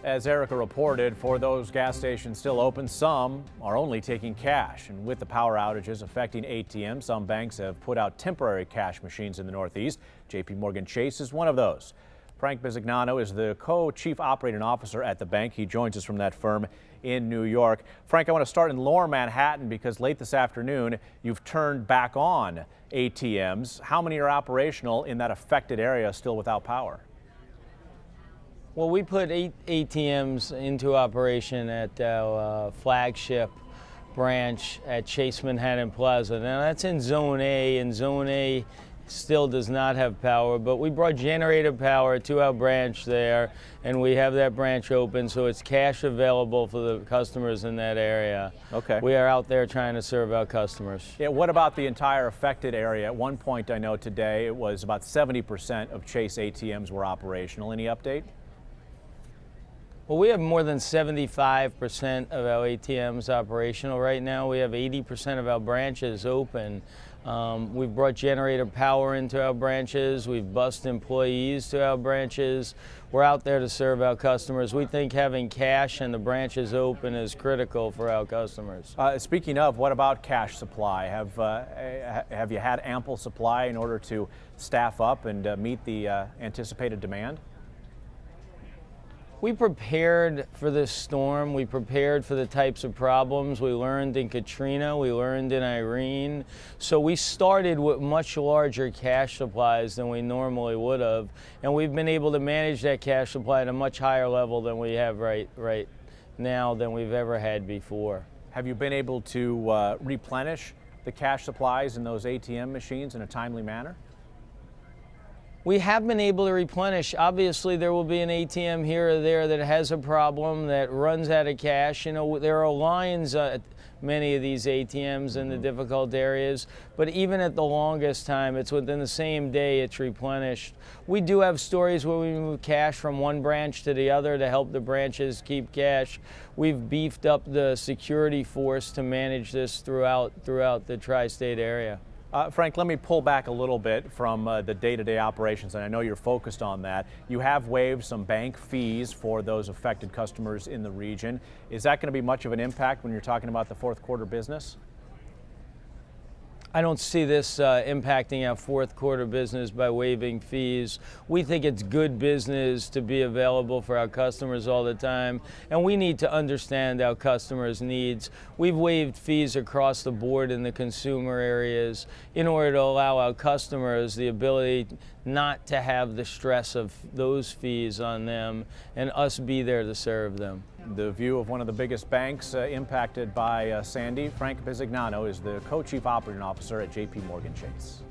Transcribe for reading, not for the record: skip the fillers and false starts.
As Erica reported, for those gas stations still open, some are only taking cash. And with the power outages affecting ATMs, some banks have put out temporary cash machines in the Northeast. JPMorgan Chase is one of those. Frank Bisignano is the co-chief operating officer at the bank. He joins us from that firm in New York. Frank, I want to start in Lower Manhattan because late this afternoon you've turned back on ATMs. How many are operational in that affected area still without power? Well, we put 8 ATMs into operation at our flagship branch at Chase Manhattan Plaza. Now that's in Zone A, and Zone A still does not have power, but we brought generator power to our branch there, and we have that branch open, so it's cash available for the customers in that area. Okay. We are out there trying to serve our customers. Yeah, what about the entire affected area? At one point, I know today it was about 70% of Chase ATMs were operational. Any update? Well, we have more than 75% of our ATMs operational right now. We have 80% of our branches open. We've brought generator power into our branches. We've bused employees to our branches. We're out there to serve our customers. We think having cash and the branches open is critical for our customers. Speaking of, what about cash supply? Have you had ample supply in order to staff up and meet the anticipated demand? We prepared for this storm. We prepared for the types of problems we learned in Katrina, we learned in Irene. So we started with much larger cash supplies than we normally would have, and we've been able to manage that cash supply at a much higher level than we have right now than we've ever had before. Have you been able to replenish the cash supplies in those ATM machines in a timely manner? We have been able to replenish. Obviously, there will be an ATM here or there that has a problem that runs out of cash. You know, there are lines at many of these ATMs in the difficult areas, but even at the longest time, it's within the same day it's replenished. We do have stories where we move cash from one branch to the other to help the branches keep cash. We've beefed up the security force to manage this throughout the tri-state area. Frank, let me pull back a little bit from the day-to-day operations, and I know you're focused on that. You have waived some bank fees for those affected customers in the region. Is that going to be much of an impact when you're talking about the fourth quarter business? I don't see this impacting our fourth quarter business by waiving fees. We think it's good business to be available for our customers all the time, and we need to understand our customers' needs. We've waived fees across the board in the consumer areas in order to allow our customers the ability not to have the stress of those fees on them and us be there to serve them. The view of one of the biggest banks impacted by Sandy. Frank Bisignano is the co-chief operating officer at JPMorgan Chase.